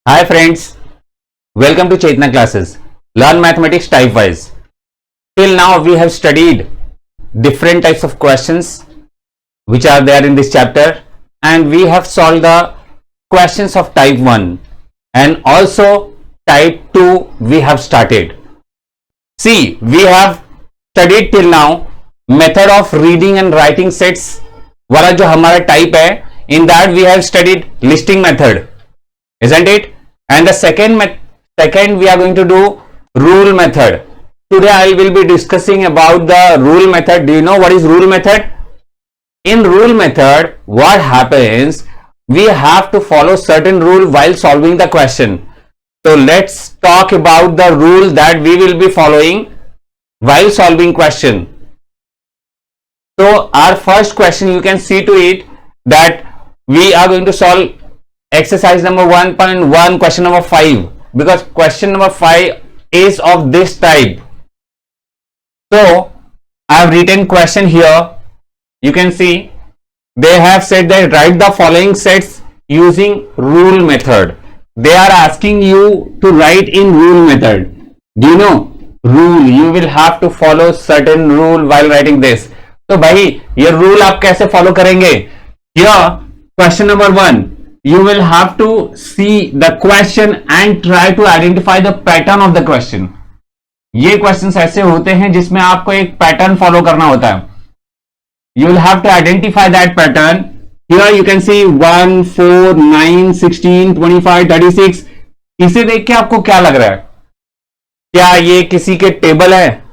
Hi friends, welcome to Chaitanya classes. Learn mathematics type wise. Till now we have studied different types of questions which are there in this chapter, and we have solved the questions of type 1 and also type 2 we have started. See, we have studied till now method of reading and writing sets वाला जो हमारा type है, in that we have studied listing method, isn't it? And the second we are going to do rule method. Today I will be discussing about the rule method. Do you know what is rule method? In rule method, what happens? We have to follow certain rule while solving the question. So let's talk about the rule that we will be following while solving question. So our first question, you can see to it that we are going to solve exercise number 1.1, question number 5, because question number 5 is of this type. So I have written question here. You can see they have said that write the following sets using rule method. They are asking you to write in rule method. Do you know rule? You will have to follow certain rule while writing this. तो भाई ये rule आप कैसे follow करेंगे? Here question number 1, you will have to see the question and try to identify the pattern of the question. ये questions ऐसे होते हैं जिसमें आपको एक पैटर्न फॉलो करना होता है. You will have to identify that pattern. Here you can see 1, 4, 9, 16, 25, 36. इसे देख के आपको क्या लग रहा है? क्या ये किसी के टेबल है?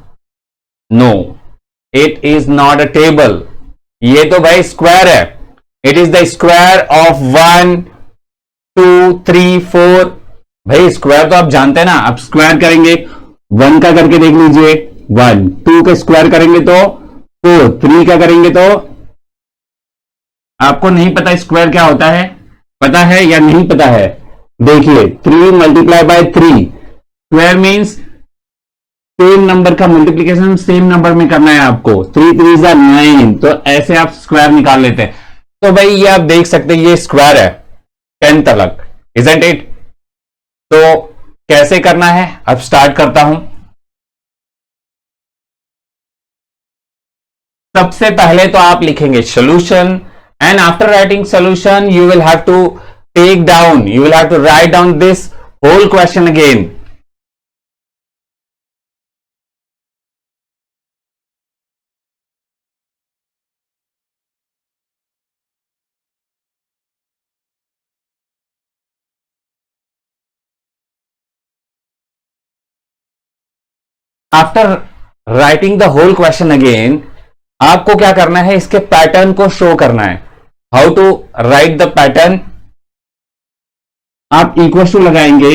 No, it is not a table. ये तो भाई स्क्वायर है. It is the square of 1, 2, 3, 4. भाई स्क्वायर तो आप जानते हैं ना. आप स्क्वायर करेंगे 1 का करके देख लीजिए 1, 2 का स्क्वायर करेंगे तो 4, 3 का करेंगे तो आपको नहीं पता स्क्वायर क्या होता है? पता है या नहीं पता है? देखिए 3 multiply by 3. Square means same number का मल्टीप्लीकेशन सेम नंबर में करना है आपको. 3 3 जा 9. तो ऐसे आप स्क्वायर निकाल लेते हैं. तो भाई ये आप देख सकते हैं ये स्क्वायर है 10 तक, इजंट इट? तो कैसे करना है अब स्टार्ट करता हूं. सबसे पहले तो आप लिखेंगे solution, and after writing solution you will have to take down, you will have to write down this whole question again. After writing the whole question again आपको क्या करना है? इसके पैटर्न को शो करना है. How to write the pattern? आप equal to लगाएंगे.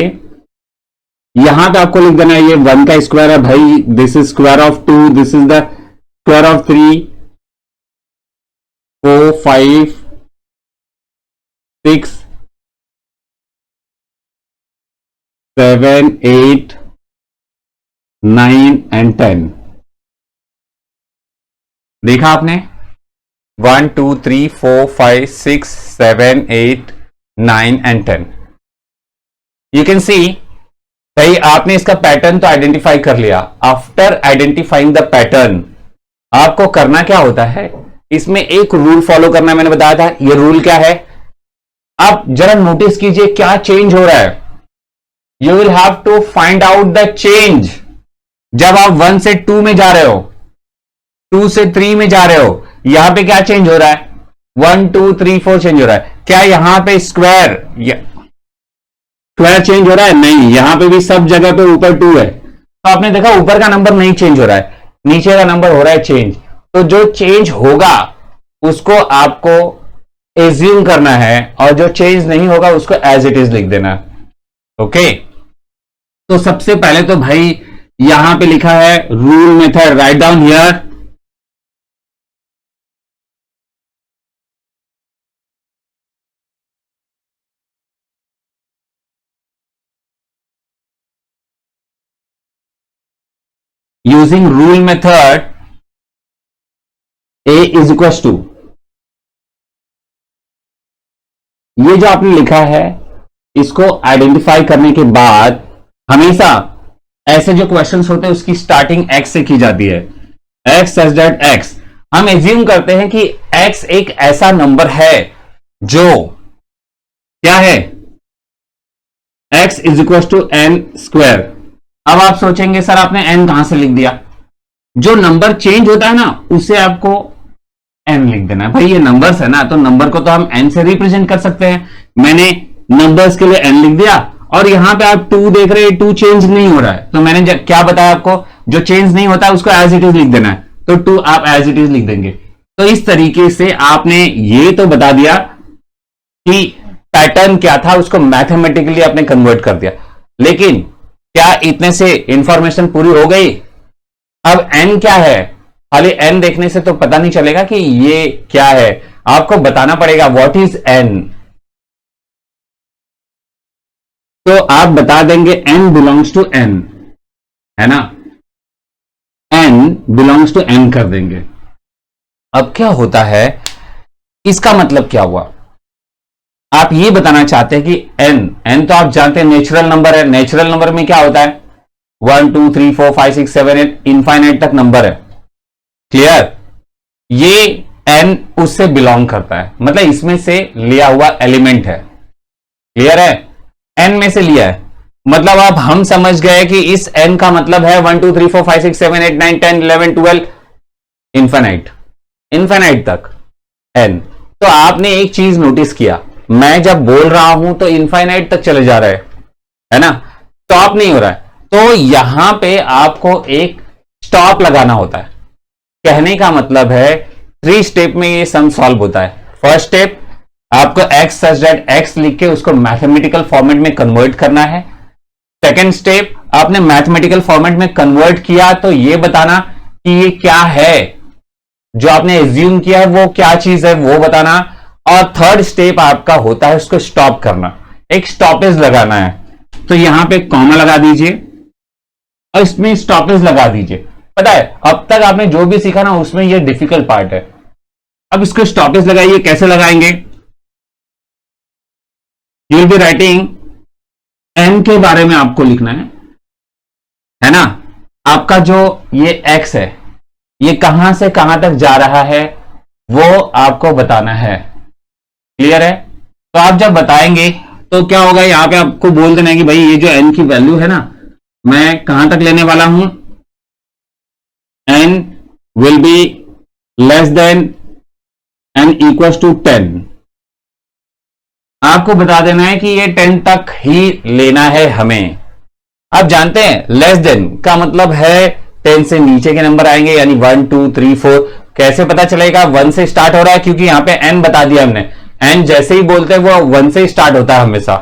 यहां पे आपको लिख देना है ये 1 का स्क्वायर है भाई. This is square of 2, this is the square of 3, 4, 5, 6, 7, 8, 9 and 10. देखा आपने? 1, 2, 3, 4, 5, 6, 7, 8, 9 and 10. You can see भाई आपने इसका पैटर्न तो आइडेंटिफाई कर लिया. आफ्टर आइडेंटिफाइंग द पैटर्न आपको करना क्या होता है? इसमें एक रूल फॉलो करना मैंने बताया था. ये रूल क्या है? आप जरा नोटिस कीजिए क्या चेंज हो रहा है. You will have to find out the change. जब आप 1 से 2 में जा रहे हो, 2 से 3 में जा रहे हो, यहां पे क्या चेंज हो रहा है? 1, 2, 3, 4 चेंज हो रहा है. क्या यहां पे स्क्वायर चेंज हो रहा है? नहीं. यहां पे भी सब जगह पे ऊपर 2 है. तो आपने देखा ऊपर का नंबर नहीं चेंज हो रहा है, नीचे का नंबर हो रहा है चेंज. तो जो चेंज होगा उसको आपको एज्यूम करना है, और जो चेंज नहीं होगा उसको एज इट इज लिख देना. ओके. तो सबसे पहले तो भाई यहां पे लिखा है rule method. Write down here. Using rule method a is equal to, ये जो आपने लिखा है इसको आइडेंटिफाई करने के बाद हमेशा ऐसे जो क्वेश्चंस होते हैं उसकी स्टार्टिंग एक्स से की जाती है। एक्स सच दैट एक्स, हम एज्यूम करते हैं कि एक्स एक ऐसा नंबर है जो क्या है, x is equal to n square. अब आप सोचेंगे सर आपने n कहां से लिख दिया, जो नंबर चेंज होता है ना उसे आपको n लिख देना है। भाई ये नंबर्स है ना, तो नंबर को तो हम n से रिप्रेजेंट कर सकते हैं। मैंने नंबर्स के लिए n लिख दिया, और यहां पे आप 2 देख रहे हैं, 2 चेंज नहीं हो रहा है, तो मैंने क्या बताया आपको, जो चेंज नहीं होता है उसको एज इट इज लिख देना है, तो 2 आप एज इट इज लिख देंगे। तो इस तरीके से आपने ये तो बता दिया कि पैटर्न क्या था, उसको मैथमेटिकली आपने कन्वर्ट कर दिया। लेकिन क्या इतने से इंफॉर्मेशन पूरी हो गई? अब n क्या है, खाली n देखने से तो पता नहीं चलेगा कि ये क्या है, आपको बताना पड़ेगा व्हाट इज n। तो आप बता देंगे n बिलोंग्स टू n, है ना, n बिलोंग्स टू n कर देंगे। अब क्या होता है, इसका मतलब क्या हुआ, आप ये बताना चाहते हैं कि n तो आप जानते हैं नेचुरल नंबर है, नेचुरल नंबर में क्या होता है 1 2 3 4 5 6 7 8 इनफाइनाइट तक नंबर है, क्लियर। ये n उससे बिलोंग करता है, मतलब इसमें से लिया हुआ एलिमेंट है, क्लियर है, n में से लिया है। मतलब अब हम समझ गए कि इस n का मतलब है 1 2 3 4 5 6 7 8 9 10 11 12 इनफाइनाइट, इनफाइनाइट तक n। तो आपने एक चीज नोटिस किया, मैं जब बोल रहा हूं तो इनफाइनाइट तक चले जा रहे हैं, है ना, स्टॉप नहीं हो रहा है। तो यहां पे आपको एक स्टॉप लगाना होता है। कहने का मतलब है 3 स्टेप में ये सम सॉल्व होता है। फर्स्ट स्टेप, आपको x सच दैट x लिख के उसको मैथमेटिकल फॉर्मेट में कन्वर्ट करना है। सेकेंड स्टेप, आपने मैथमेटिकल फॉर्मेट में कन्वर्ट किया तो ये बताना कि ये क्या है, जो आपने एज्यूम किया है वो क्या चीज है वो बताना। और थर्ड स्टेप आपका होता है उसको स्टॉप करना, एक स्टॉपेज लगाना है। तो यहां पे कॉमा लगा दीजिए और इसमें स्टॉपेज लगा दीजिए। पता है अब तक आपने जो भी सीखा ना उसमें ये डिफिकल्ट पार्ट है। अब इसको स्टॉपेज लगाइए, कैसे लगाएंगे, you will be writing n के बारे में आपको लिखना है ना, आपका जो ये x है ये कहां से कहां तक जा रहा है वो आपको बताना है, क्लियर है। तो आप जब बताएंगे तो क्या होगा, यहां पे आपको बोल देना है कि भाई ये जो n की वैल्यू है ना मैं कहां तक लेने वाला हूं, n will be less than n equals to 10। आपको बता देना है कि ये 10 तक ही लेना है हमें। आप जानते हैं लेस देन का मतलब है 10 से नीचे के नंबर आएंगे, यानी 1 2 3 4। कैसे पता चलेगा, 1 से स्टार्ट हो रहा है क्योंकि यहां पे n बता दिया हमने, n जैसे ही बोलते हैं वो 1 से स्टार्ट होता है हमेशा,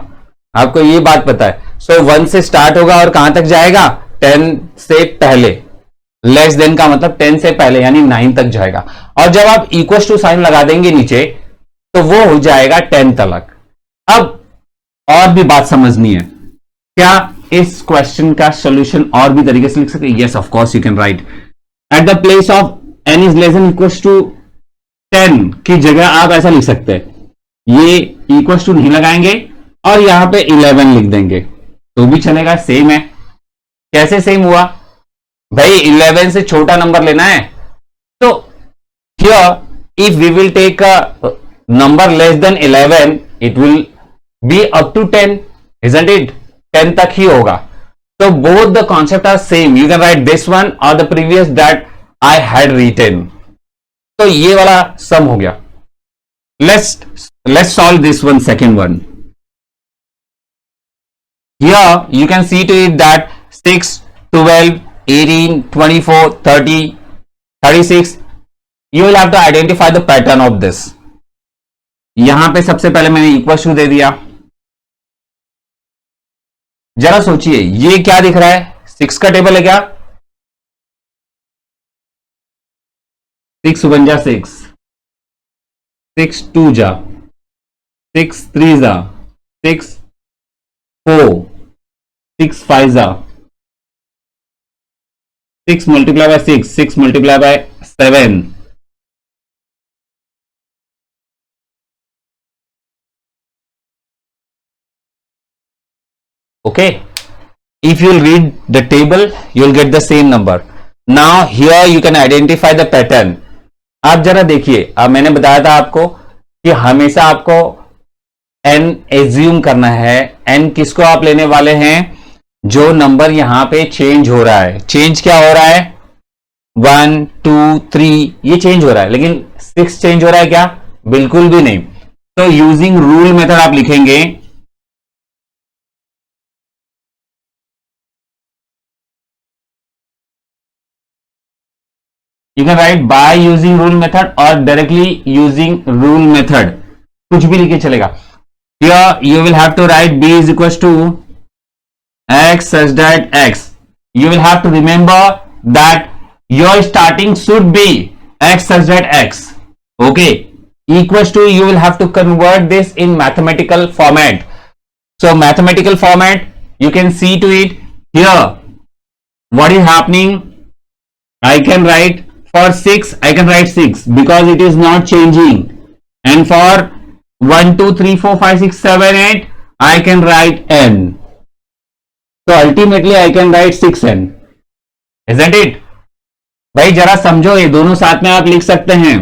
आपको ये बात पता है। सो 1 से स्टार्ट होगा और कहां तक जाएगा, 10 से पहले। लेस देन का मतलब 10 से पहले यानी 9 तक जाएगा। और जब आप इक्वल टू साइन लगा देंगे नीचे तो वो हो जाएगा 10 तक। अब और भी बात समझनी है, क्या इस क्वेश्चन का सॉल्यूशन और भी तरीके से लिख सकते हैं? Yes of course you can write at the place of n is less than equals to 10 की जगह आप ऐसा लिख सकते हैं, ये इक्वल्स टू नहीं लगाएंगे और यहां पे 11 लिख देंगे तो भी चलेगा, सेम है। कैसे सेम हुआ भाई, 11 से छोटा नंबर लेना है। तो here if we will take a number less than 11 it will be up to 10, isn't it? 10 तक ही होगा। तो both the concept are same, you can write this one or the previous that I had written। तो ये वाला सम हो गया। let's solve this one, second one। here you can see to it that 6 12 18 24 30 36 you will have to identify the pattern of this। यहां पे सबसे पहले मैंने इक्वल टू दे दिया, जरा सोचिए ये क्या दिख रहा है, 6 का टेबल है क्या, 6 1 जा 6, 6 2 जा 6 3 जा 6 4 6 5 जा 6 multiply by 6 6 multiply by 7 Okay, if you'll read the table you'll get the same number. Now here you can identify the pattern. आप जरा देखिए, अब मैंने बताया था आपको कि हमेशा आपको n एज्यूम करना है. n किसको आप लेने वाले हैं? जो नंबर यहां पे चेंज हो रहा है. चेंज क्या हो रहा है? 1 2 3 ये चेंज हो रहा है, लेकिन 6 चेंज हो रहा है क्या? बिल्कुल भी नहीं. तो यूजिंग रूल मेथड आप लिखेंगे you can write by using rule method or directly using rule method, कुछ भी लिखे चलेगा. Here you will have to write b is equals to x such that x. You will have to remember that your starting should be x such that x. Okay, equals to you will have to convert this in mathematical format. So mathematical format you can see to it here. What is happening? I can write for 6 I can write 6 because it is not changing, and for 1 2 3 4 5 6 7 8 I can write n. So ultimately I can write 6n, isn't it? भाई जरा समझो, ये दोनों साथ में आप लिख सकते हैं.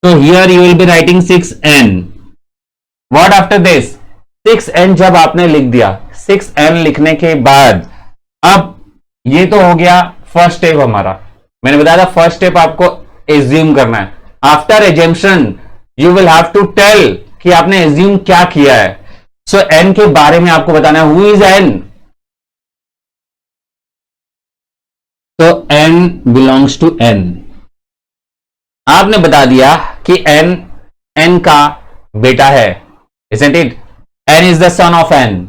So here you will be writing 6n. What after this? 6n जब आपने लिख दिया, 6n लिखने के बाद अब ये तो हो गया फर्स्ट स्टेप हमारा. मैंने बताया था फर्स्ट स्टेप आपको एज्यूम करना है. After assumption you will have to tell कि आपने एज्यूम क्या किया है. सो एन के बारे में आपको बताना है. Who is an? तो एन बिलोंग्स टू एन. आपने बता दिया कि एन एन का बेटा है, isn't it? N is the son of n.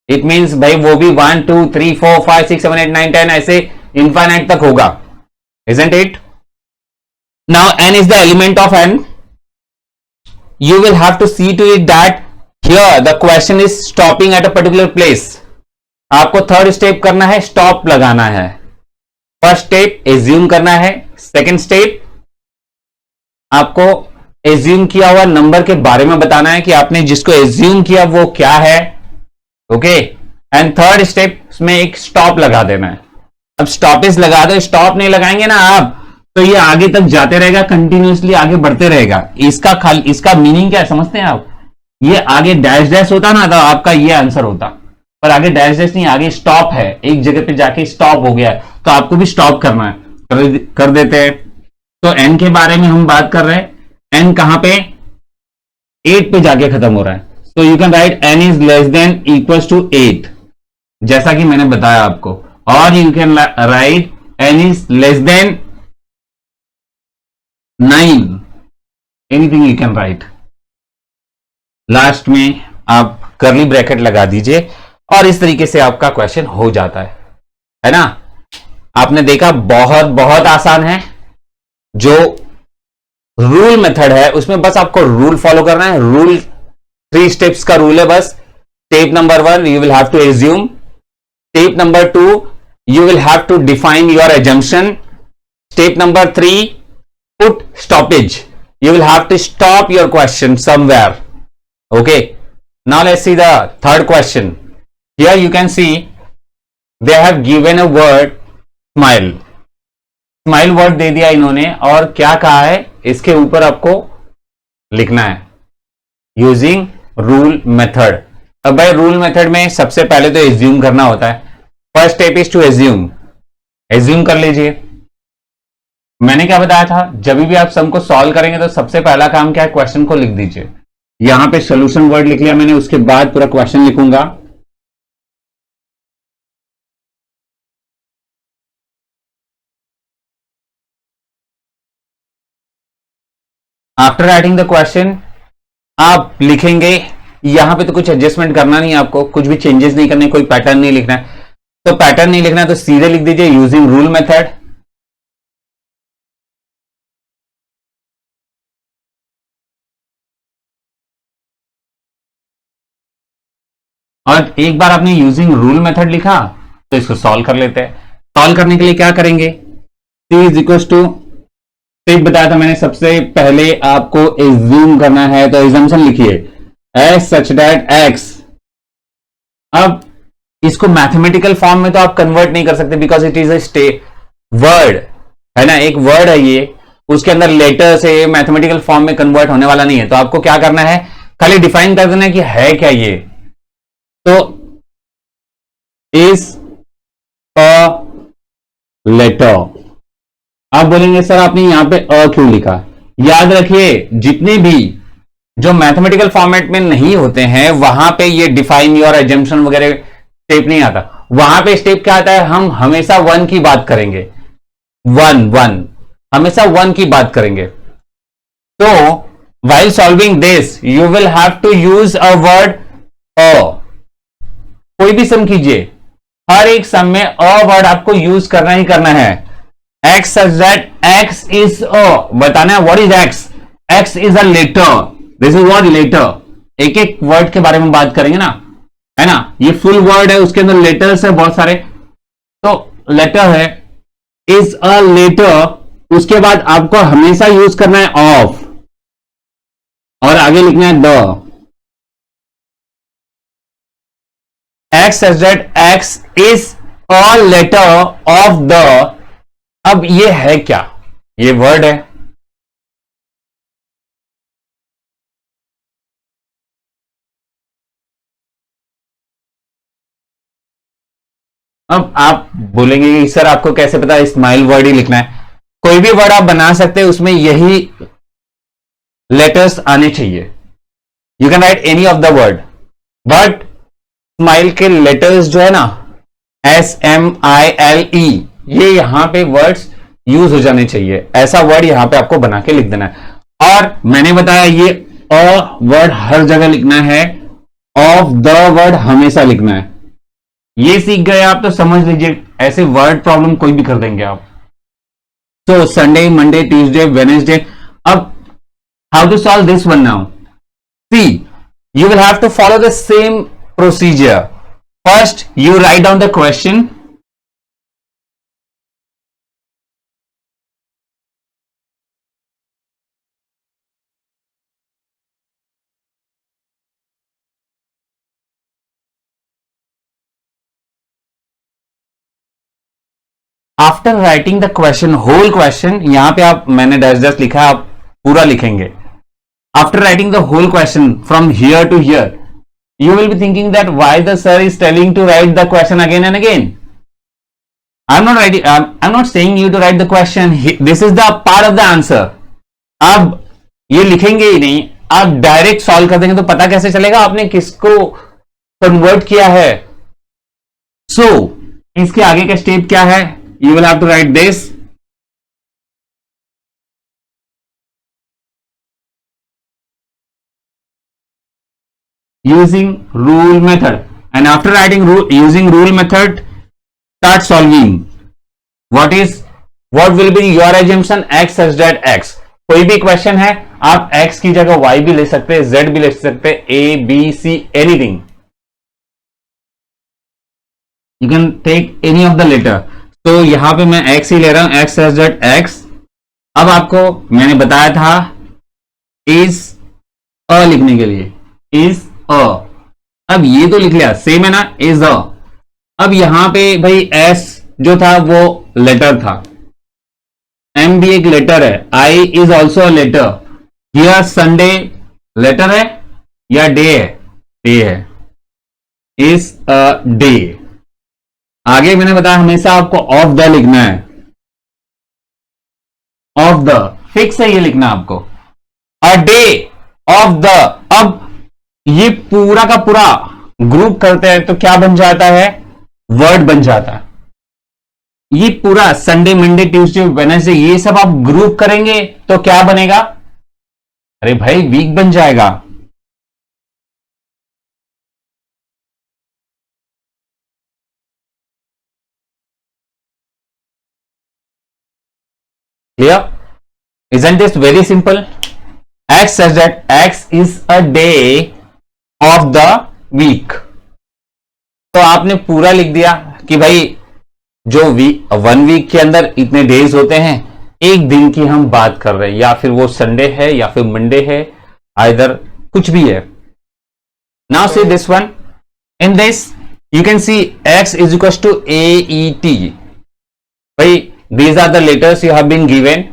It means भाई वो भी 1 2 3 4 5 6 7 8 9 10 ऐसे इनफाइनाइट तक होगा, isn't it? Now n is the element of n. You will have to see to it that here the question is stopping at a particular place. आपको third step करना है, stop लगाना है. फर्स्ट स्टेप एज्यूम करना है. Second step आपको assume किया हुआ नंबर के बारे में बताना है कि आपने जिसको एज्यूम किया वो क्या है. ओके, एंड थर्ड स्टेप में एक स्टॉप लगा देना है. अब स्टॉपेज लगा दो. स्टॉप नहीं लगाएंगे ना आप तो ये आगे तक जाते रहेगा, कंटिन्यूअसली आगे बढ़ते रहेगा. इसका मीनिंग क्या है समझते हैं आप? ये आगे डैश डैश होता ना तो आपका ये आंसर होता, पर आगे डैश डैश नहीं, आगे स्टॉप है. एक जगह पे जाके स्टॉप हो गया तो आपको भी स्टॉप करना है. कर देते हैं. तो एन के बारे में हम बात कर रहे हैं. एन कहां पे? 8 पे जाके खत्म हो रहा है. तो you can write n is less than equals to 8, जैसा कि मैंने बताया आपको. Or you can write n is less than 9. Anything you can write. Last में आप कर्ली ब्रैकेट लगा दीजिए और इस तरीके से आपका क्वेश्चन हो जाता है ना? आपने देखा बहुत बहुत आसान है. जो रूल मेथड है उसमें बस आपको रूल फॉलो करना है. रूल 3 स्टेप्स का रूल है बस. Step number 1 you will have to assume. Step number 2 you will have to define your assumption. Step number 3, put stoppage. You will have to stop your question somewhere. Okay, now let's see the third question. Here you can see they have given a word smile. Smile word दे दिया इन्होंने और क्या कहा है इसके ऊपर आपको लिखना है using rule method. अब भाई रूल मेथड में सबसे पहले तो एज्यूम करना होता है. First step is to assume. Assume कर लीजिए. मैंने क्या बताया था, जब भी आप सम को सॉल्व करेंगे तो सबसे पहला काम क्या है, क्वेश्चन को लिख दीजिए. यहां पे सॉल्यूशन वर्ड लिख लिया मैंने, उसके बाद पूरा क्वेश्चन लिखूंगा. आफ्टर राइटिंग द क्वेश्चन आप लिखेंगे. यहां पे तो कुछ एडजस्टमेंट करना नहीं है आपको, कुछ भी चेंजेस नहीं करने, कोई पैटर्न नहीं लिखना है. तो पैटर्न नहीं लिखना है तो सीधे लिख दीजिए यूजिंग रूल मेथड. और एक बार आपने यूजिंग रूल मेथड लिखा तो इसको सॉल्व कर लेते हैं. सॉल्व करने के लिए क्या करेंगे? C is equal to, step बताया था मैंने, सबसे पहले आपको एज्यूम करना है तो एजम्पशन लिखिए एस सच दैट एक्स. अब इसको मैथमेटिकल फॉर्म में तो आप कन्वर्ट नहीं कर सकते because it is a word, है ना, एक वर्ड है ये, उसके अंदर लेटर से मैथमेटिकल फॉर्म में कन्वर्ट होने वाला नहीं है। तो आपको क्या करना है, खाली डिफाइन कर देना है कि है क्या ये। तो इज अ लेटर, आप बोलेंगे सर आपने यहां पे अ क्यों लिखा। याद रखिए जितने भी जो मैथमेटिकल फॉर्मेट में नहीं होते हैं वहां पे ये डिफाइन और एजम्पशन वगैरह स्टेप नहीं आता। वहां पे स्टेप क्या आता है, हम हमेशा वन की बात करेंगे, वन वन, हमेशा वन की बात करेंगे। तो while solving this you will have to use a word a। कोई भी सम कीजिए, हर एक सम में अ वर्ड आपको यूज करना ही करना है। x such that x is a, बताना है what is x, x is a letter, this is what letter। एक एक वर्ड के बारे में बात करेंगे ना, है ना, ये फुल वर्ड है, उसके अंदर लेटर्स है बहुत सारे। तो लेटर है, इज अ लेटर, उसके बाद आपको हमेशा यूज करना है ऑफ, और आगे लिखना है the. X such that x is a letter of the. अब ये है क्या, ये वर्ड है, अब आप बोलेंगे कि सर आपको कैसे पता स्माइल वर्ड ही लिखना है। कोई भी वर्ड आप बना सकते हैं उसमें यही लेटर्स आने चाहिए। You can right any of the word, but smile के लेटर्स जो है ना, SMILE, ये यहां पे वर्ड्स यूज हो जाने चाहिए। ऐसा वर्ड यहां पे आपको बना के लिख देना है। और मैंने बताया ये अ वर्ड हर जगह लिखना है, ऑफ द वर्ड हमेशा लिखना है। ये सीख गए आप तो समझ लीजिए ऐसे वर्ड प्रॉब्लम कोई भी कर देंगे आप। तो संडे, मंडे, ट्यूसडे, वेडनेसडे। अब how to solve this one now, see you will have to follow the same procedure. First you write down the question, after writing the question, whole question, यहां पे आप, मैंने dash dash लिखा है, आप पूरा लिखेंगे। After writing the whole question from here to here, you will be thinking that why the sir is telling to write the question again and again. I'm not writing, I'm not saying you to write the question. This is the part of the answer. अब ये लिखेंगे ही नहीं, आप direct solve कर देंगे तो पता कैसे चलेगा आपने किसको कन्वर्ट किया है। सो इसके आगे का स्टेप क्या है, you will have to write this, using rule method, and after writing using rule method, start solving. What will be your assumption, x such that x। कोई भी क्वेश्चन है आप x की जगह y भी ले सकते हैं, z भी ले सकते हैं, a b c anything, you can take any of the letter. तो यहां पे मैं x ही ले रहा हूं, x such that x। अब आपको मैंने बताया था इज अ लिखने के लिए, इज अ, अब ये तो लिख लिया, सेम है ना, इज अ। अब यहां पे भाई एस जो था वो लेटर था, एम भी एक लेटर है, I is also a letter. यह संडे लेटर है या डे है, डे है, इज अ डे। आगे मैंने बताया हमेशा आपको ऑफ द लिखना है, ऑफ द फिक्स है ये लिखना आपको, अ डे ऑफ द। अब ये पूरा का पूरा ग्रुप करते हैं तो क्या बन जाता है, वर्ड बन जाता है। ये पूरा संडे, मंडे, ट्यूसडे, वेडनेसडे, ये सब आप ग्रुप करेंगे तो क्या बनेगा, अरे भाई वीक बन जाएगा। Clear, isn't this very simple? X says that X is a day of the week। तो आपने पूरा लिख दिया कि भाई जो वन वीक के अंदर इतने डेज होते हैं, एक दिन की हम बात कर रहे हैं, या फिर वो संडे है या फिर मंडे है, आइदर कुछ भी है। Now see this one, in this You can see x is equals to AET. भाई these are the letters you have been given.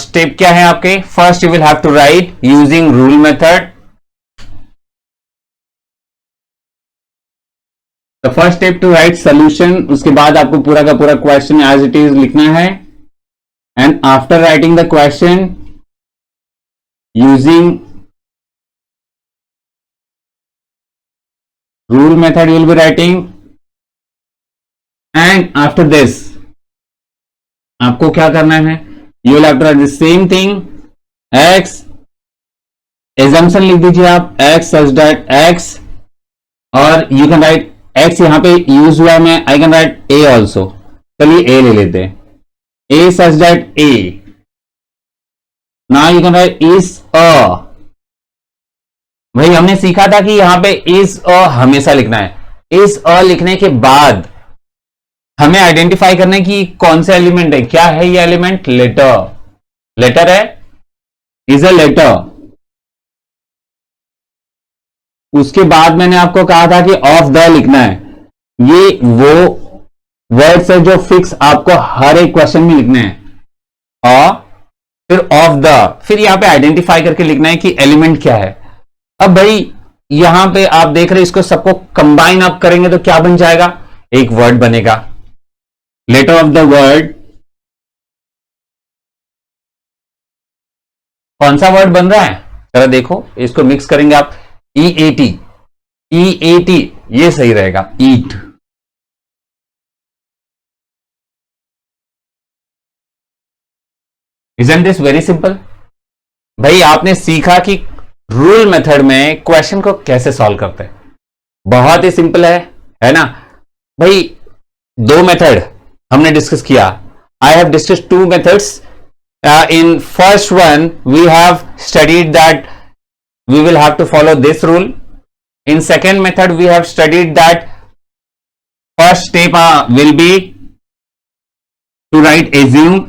Step क्या है आपके? First you will have to write using rule method. The first step to write solution. उसके बाद आपको पूरा का पूरा question as it is लिखना है. And after writing the question using rule method you will be writing, and after this आपको क्या करना है? You will have to write the same thing. X assumption लिख दीजिए आप, x such that x, और you can write x यहां पे यूज हुआ मैं, I can write a also. चलिए a ले लेते हैं. A such that a. Now you can write is a. भाई हमने सीखा था कि यहां पे इज अ हमेशा लिखना है. इज अ लिखने के बाद हमें आइडेंटिफाई करना है कि कौन सा एलिमेंट है. क्या है ये एलिमेंट? लेटर. लेटर है, इज अ लेटर. उसके बाद मैंने आपको कहा था कि ऑफ द लिखना है. ये वो वर्ड्स है जो फिक्स आपको हर एक क्वेश्चन में लिखने हैं. और फिर ऑफ द, फिर यहां पे आइडेंटिफाई करके लिखना है कि एलिमेंट क्या है. अब भाई यहां पे आप देख रहे हैं, इसको सबको कंबाइन अप करेंगे तो क्या बन जाएगा? एक वर्ड बनेगा. Letter of the word. कौन सा वर्ड बन रहा है जरा देखो. इसको मिक्स करेंगे आप. EAT. EAT ये सही रहेगा. ईट. Isn't this very simple? भाई आपने सीखा कि रूल मेथड में क्वेश्चन को कैसे सॉल्व करते हैं. बहुत ही सिंपल है ना भाई. दो मेथड हमने डिस्कस किया. I have discuss two methods. In first one we have studied that we will have to follow this rule. In second method we have studied that first step will be to write assume.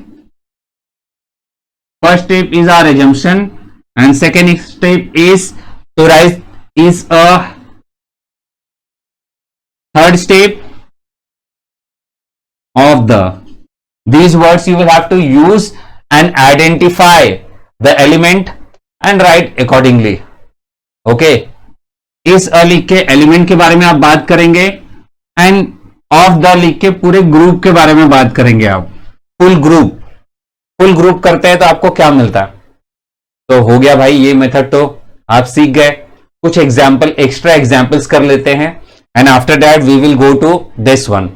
First step is our assumption, and second step is to write is a. Third step of the. These words you will have to use and identify the element and write accordingly. Okay. इस अ लिख के element के बारे में आप बात करेंगे, end of the लिख के पूरे ग्रुप के बारे में बात करेंगे आप. Full group. फुल ग्रुप करते हैं तो आपको क्या मिलता है? तो हो गया भाई ये मेथड तो आप सीख गए. कुछ एग्जाम्पल, एक्स्ट्रा एग्जाम्पल्स कर लेते हैं, and after that we will go to this one.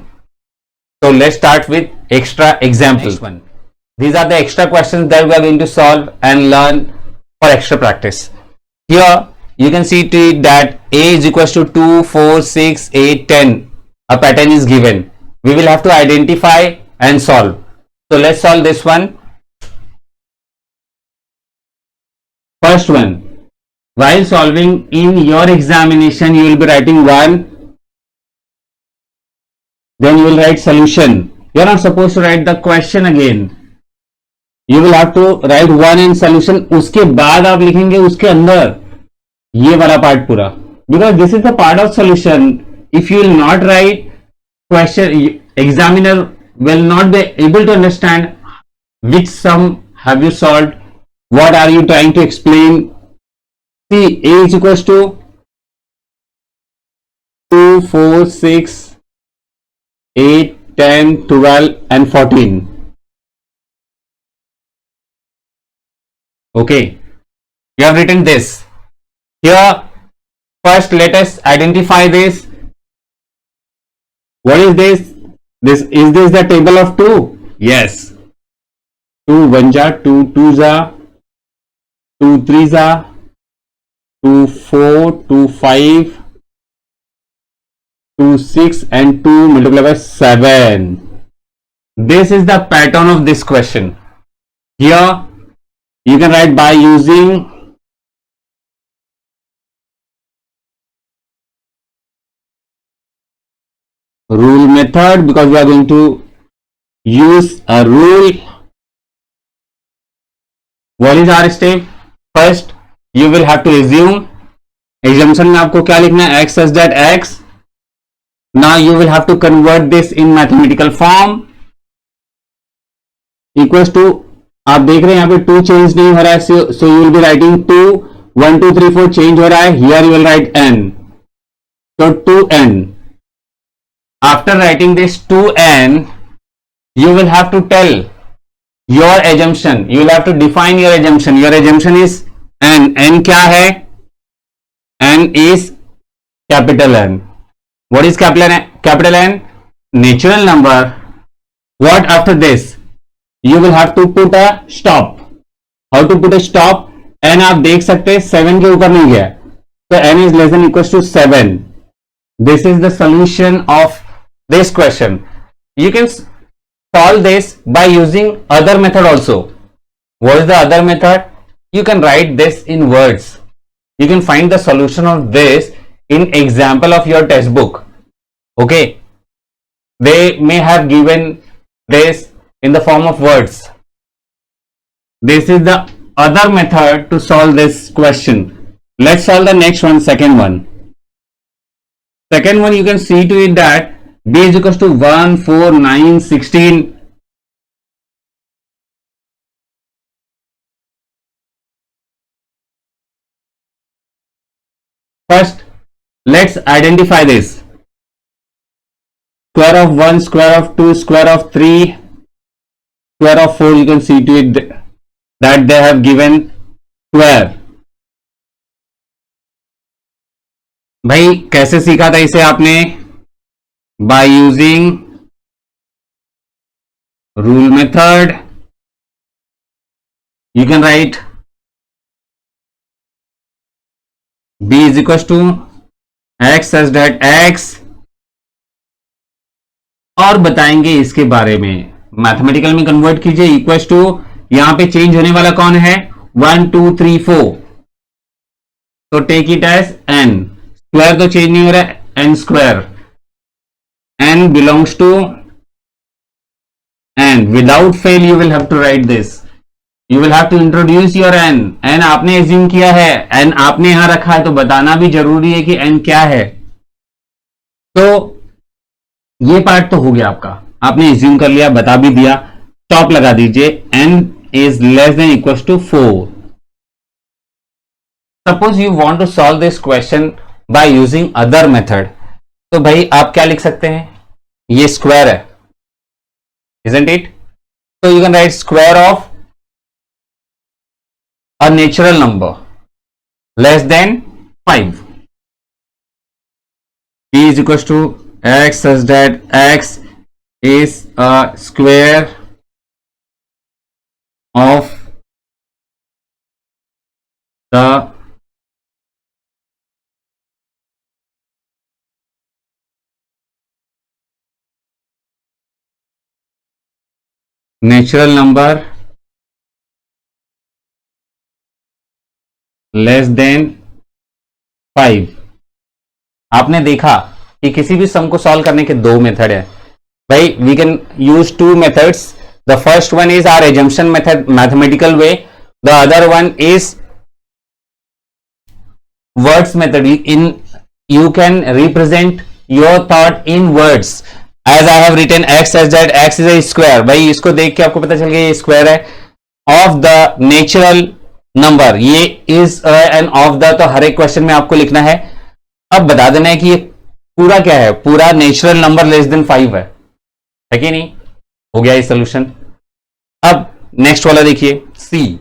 So let's start with extra examples. These are the extra questions that we are going to solve and learn for extra practice. Here you can see that a is equals to 2, 4, 6, 8, 10. A pattern is given. We will have to identify and solve. So let's solve this one. First one. While solving in your examination, you will be writing 1. Then you will write solution. You are not supposed to write the question again. You will have to write 1 and solution. उसके बाद आप लिखेंगे उसके अंदर ये वाला part पूरा. Because this is the part of solution. If you will not write question, examiner will not be able to understand which sum have you solved. What are you trying to explain? See, a is equals to 2, 4, 6, 8, 10, 12 and 14. Okay, you have written this. Here, first let us identify this. What is this? Is this the table of 2? Yes. 2 1 ja, 2 2 ja, 2 3 ja, 2 4, 2 5, 2 6 and 2 multiplied by 7. This is the pattern of this question. Here you can write by using rule method, because we are going to use a rule. What is our step? First you will have to assume. Assumption में आपको क्या लिखना है? X such that X. Now you will have to convert this in mathematical form. Equals to, आप देख रहे हैं यहाँ पे 2 चेंज नहीं हो रहा है, so you will be writing 2, 1 2 3 4 change हो रहा है, here you will write n, so 2n. After writing this 2n, you will have to tell your assumption, you will have to define your assumption. Your assumption is n क्या है? n is capital N. What is capital N? Natural number. What after this? You will have to put a stop. How to put a stop? n आप देख सकते हैं 7 के ऊपर नहीं गया, so n is less than equals to 7. This is the solution of this question. You can solve this by using other method also. What is the other method? You can write this in words. You can find the solution of this in example of your textbook. Okay, they may have given this in the form of words. This is the other method to solve this question. Let's solve the next one, second one. Second one, you can see to it that b is equals to 1 4 9 16. First, let's identify this. Square of 1, square of 2, square of 3, square of 4, you can see to it that they have given square. भाई कैसे सीखा था इसे आपने? By using rule method. You can write b is equals to x such that x, और बताएंगे इसके बारे में. मैथमेटिकल में कन्वर्ट कीजिए. इक्वल्स टू, यहां पे चेंज होने वाला कौन है? 1 2 3 4, तो take it as n. Square तो चेंज नहीं हो रहा है, n square. n belongs to n. Without fail you will have to write this. You will have to introduce your n. n आपने एज्यूम किया है, n आपने यहां रखा है, तो बताना भी जरूरी है कि n क्या है. तो ये पार्ट तो हो गया आपका, आपने एज्यूम कर लिया, बता भी दिया. स्टॉप लगा दीजिए. n is less than equals to 4. Suppose you want to solve this question by using other method. तो भाई आप क्या लिख सकते हैं? ये स्क्वायर है, isn't it? So you can write square of a natural number less than 5. p is equals to x such that x is a square of the natural number less than 5. आपने देखा कि किसी भी सम को solve करने के दो method है भाई. We can use two methods. The first one is our assumption method, mathematical way. The other one is words method. In you can represent your thought in words. As I have written x as that x is a square. भाई इसको देख के आपको पता चल गया ये square है. ऑफ द नेचुरल नंबर, ये इज एन ऑफ द, तो हर एक क्वेश्चन में आपको लिखना है. अब बता देना है कि ये पूरा क्या है? पूरा नेचुरल नंबर लेस देन 5 है कि नहीं? हो गया ये सोल्यूशन. अब नेक्स्ट वाला देखिए, सी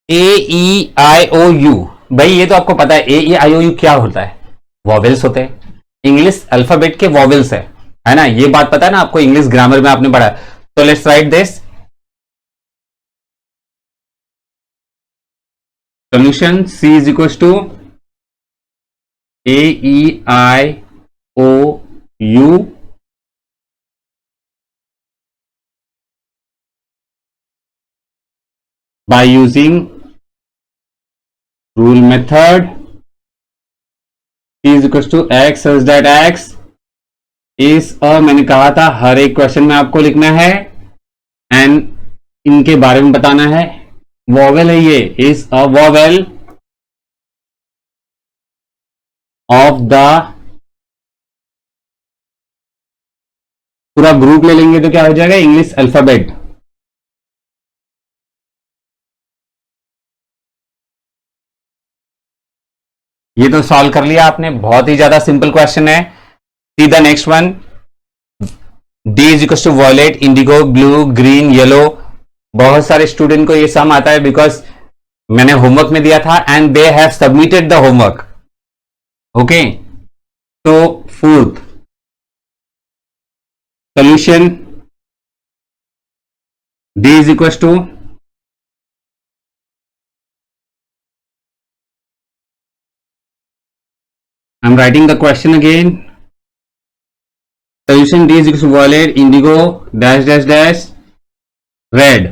AEIOU. भाई ये तो आपको पता है AEIOU क्या होता है? वॉवेल्स होते हैं, इंग्लिश अल्फाबेट के वॉवेल्स है ना? ये बात पता है ना आपको, इंग्लिश ग्रामर में आपने पढ़ा. तो let's write this solution. C is equal to AEIOU by using rule method. P is equals to x such that x is a, मैंने कहा था हर एक क्वेश्चन में आपको लिखना है एंड इनके बारे में बताना है. वॉवेल है ये, is a vowel of the पूरा ग्रुप ले लेंगे तो क्या हो जाएगा, इंग्लिश अल्फाबेट। ये तो सॉल्व कर लिया आपने, बहुत ही ज्यादा सिंपल क्वेश्चन है। See the next one, d is equal to violet, indigo, blue, green, yellow. बहुत सारे स्टूडेंट को ये सम आता है बिकॉज मैंने होमवर्क में दिया था and they have submitted the homework. Okay, तो fourth solution, D is equal to, I am writing the question again, solution D is equal to violet, indigo, dash dash dash, red.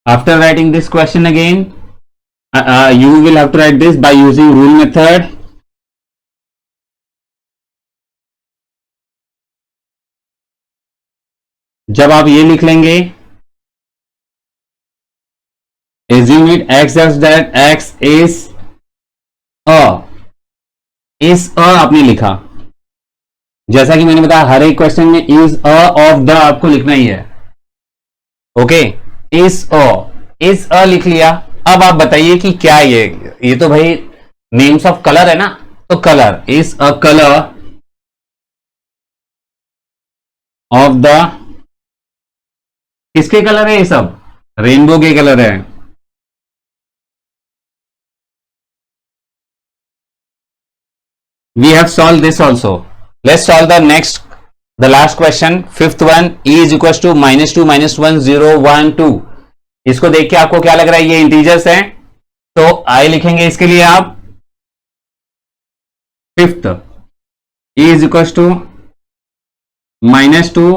After writing this question again, you will have to write this by using rule method. जब आप ये लिख लेंगे, assume it x such that x is a, आपने लिखा, जैसा कि मैंने बताया हर एक क्वेश्चन में इज अ ऑफ द आपको लिखना ही है। ओके, इज अ लिख लिया। अब आप बताइए कि क्या ये तो भाई नेम्स ऑफ कलर है ना, तो colour is a colour of the, किसके कलर है ये सब, रेनबो के कलर है। We have solve this also. Let's solve the next, the last question, fifth one, e is equals to -2 -1 0 1 2। इसको देख के आपको क्या लग रहा है, ये इंटीजर्स हैं, तो i लिखेंगे इसके लिए आप। Fifth, e is equals to -2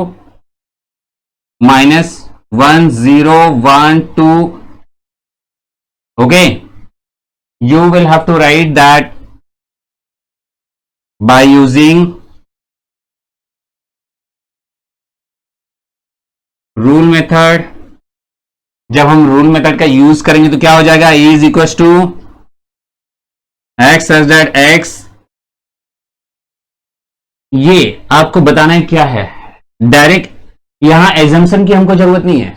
-1 0 1 2। okay, you will have to write that by using rule method. जब हम रूल मेथड का यूज करेंगे तो क्या हो जाएगा, e is equal to x such that x, ये आपको बताना है क्या है। डायरेक्ट यहां एजम्पशन की हमको जरूरत नहीं है,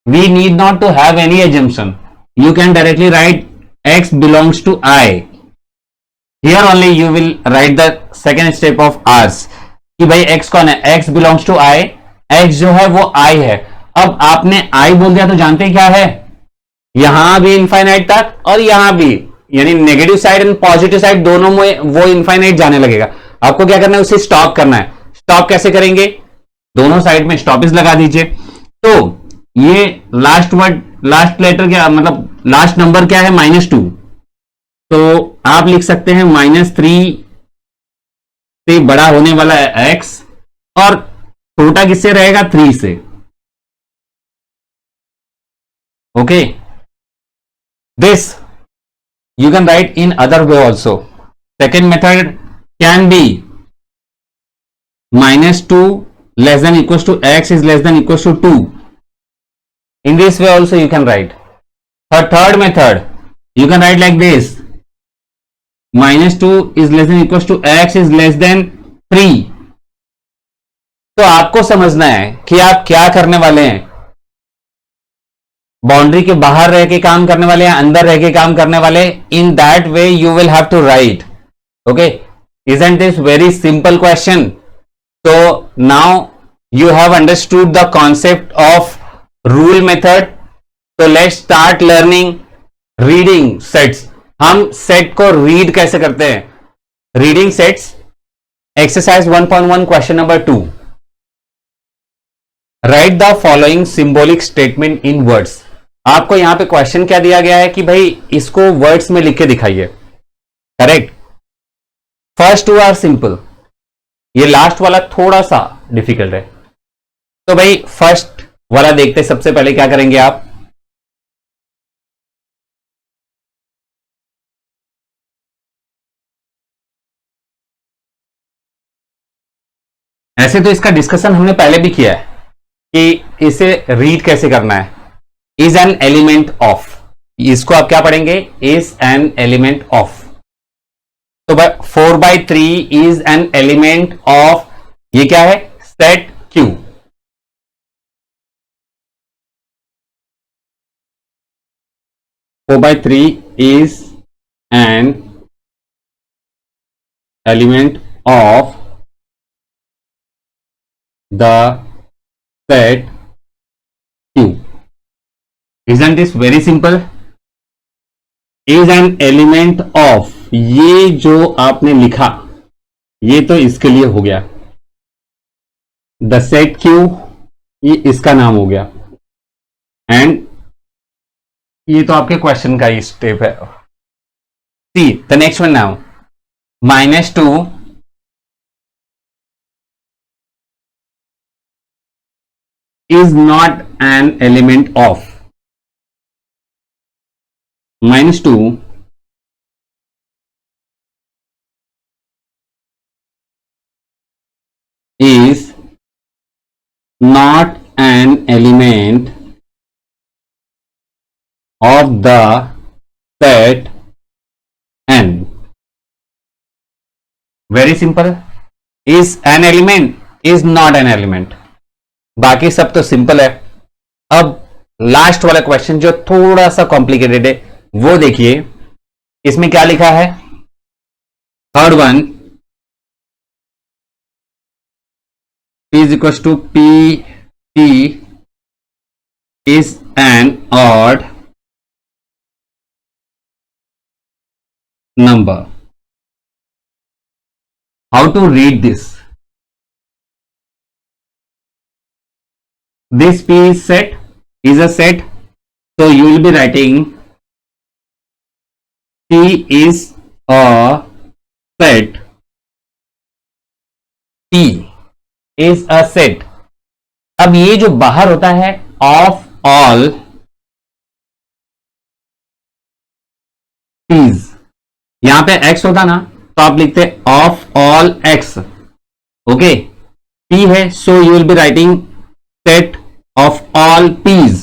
we need not to have any assumption, you can directly write x belongs to i। Here only you will write the second step of ours कि भाई x कौन है, x belongs to i, x जो है वो i है। अब आपने i बोल दिया तो जानते हैं क्या है, यहां भी इनफाइनाइट तक और यहां भी, यानी negative side and positive side दोनों में वो इनफाइनाइट जाने लगेगा। आपको क्या करना है, उसे स्टॉप करना है। स्टॉप कैसे करेंगे, दोनों साइड में स्टॉपेज लगा दीजिए। तो ये लास्ट वर्ड, लास्ट लेटर क्या, मतलब लास्ट नंबर क्या है, -2, तो आप लिख सकते हैं -3 से बड़ा होने वाला है x, और छोटा किससे रहेगा, 3 से। Okay, this you can right in other way also. Second method can be -2 less than equals to x is less than equals to 2. In this way also you can write. For third method you can write like this, -2 is less than equals to x is less than 3. तो आपको समझना है कि आप क्या करने वाले हैं, बाउंड्री के बाहर रह के काम करने वाले हैं, अंदर रह के काम करने वाले। In that way you will have to write. Okay, isn't this very simple question? So now you have understood the concept of rule method. So let's start learning reading sets. हम सेट को read कैसे करते हैं, reading sets. Exercise 1.1 question number 2, right the following symbolic statement in words. आपको यहां पे question क्या दिया गया है कि भाई इसको वर्ड्स में लिख के दिखाइए, correct. First two are simple, ये लास्ट वाला थोड़ा सा डिफिकल्ट है। तो भाई फर्स्ट वाला देखते, सबसे पहले क्या करेंगे आप, ऐसे तो इसका डिस्कशन हमने पहले भी किया है कि इसे रीड कैसे करना है। इज एन एलिमेंट ऑफ, इसको आप क्या पढ़ेंगे, इज एन एलिमेंट ऑफ। तो 4/3 इज एन एलिमेंट ऑफ, ये क्या है, set Q. 4/3 is an element of the set Q. Isn't this very simple? Is an element of, ये जो आपने लिखा ये तो इसके लिए हो गया, द सेट Q ये इसका नाम हो गया, एंड ये तो आपके क्वेश्चन का ही स्टेप है. See the next one now. -2 is not an element of. -2 is not an element of the set N. Very simple. Is an element, is not an element. बाकी सब तो सिंपल है. अब लास्ट वाला question जो थोड़ा सा कॉम्प्लिकेटेड है वो देखिए. इसमें क्या लिखा है? Third one, P is equals to P T is an odd number. How to read this? This P is set, is a set, so you will be writing P is a set. P is a set. अब ये जो बाहर होता है of all P's, यहां पे X होता ना तो आप लिखते of all X. Okay, P है, so you will be writing set of all P's.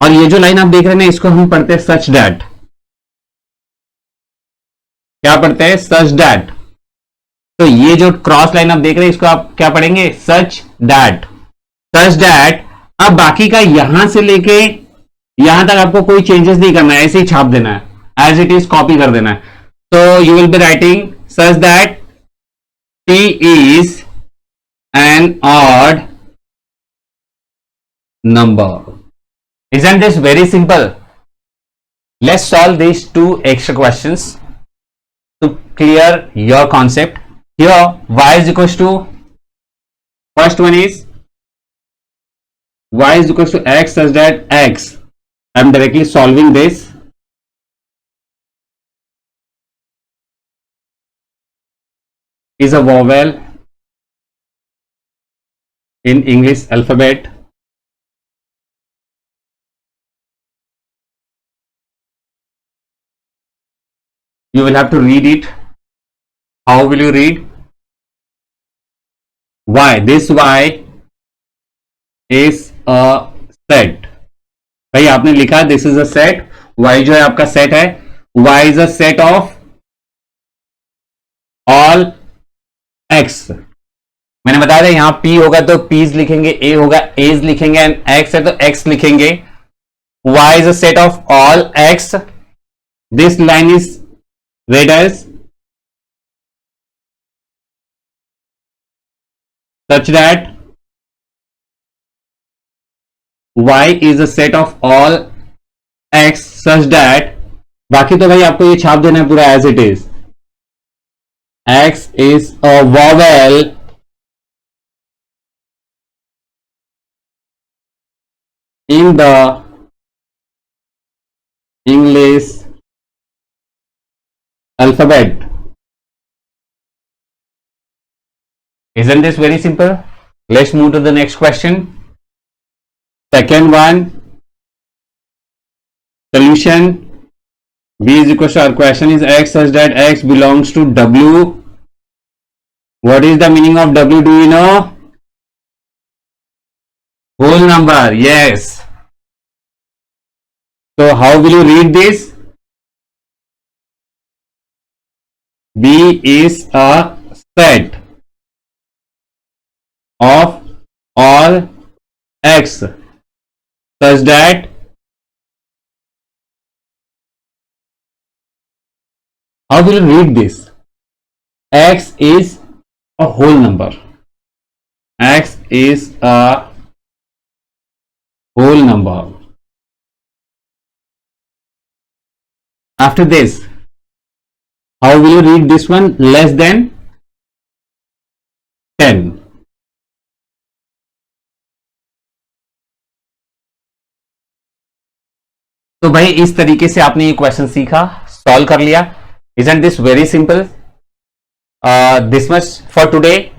और ये जो लाइन आप देख रहे हैं ना इसको हम पढ़ते हैं such that. क्या पढ़ते हैं? such that. तो ये जो क्रॉस लाइन आप देख रहे हैं इसको आप क्या पढ़ेंगे? such that. such that. अब बाकी का यहां से लेके यहां तक आपको कोई चेंजेस नहीं करना है, ऐसे ही छाप देना है, एज इट इज कॉपी कर देना है. तो you will be writing such that P is an odd number. Isn't this very simple? Let's solve these two extra questions to clear your concept. Here y is equals to, first one is y is equals to x such that x, I am directly solving this. Is a vowel in English alphabet. You will have to read it. How will you read? Y, this Y is a set. भाई आपने लिखा this is a set. Y जो है आपका set है. Y is a set of all X. मैंने बताया था यहां P होगा तो P's लिखेंगे, A होगा A's लिखेंगे, एंड X है तो X लिखेंगे. Y is a set of all X. This line is read as such that Y is a set of all X such that, बाकी तो भाई आपको ये छाप देना है पूरा as it is. X is a vowel in the English alphabet. Isn't this very simple? Let's move to the next question. Second one, solution. B is equal to, our question is x such that x belongs to W. What is the meaning of W? Do you know? Whole number. Yes. So how will you read this? B is a set. of all x such that how will you read this? X is a whole number. X is a whole number. After this, how will you read this one? Less than 10. तो भाई इस तरीके से आपने ये question सीखा, solve कर लिया. Isn't this very simple? This much for today.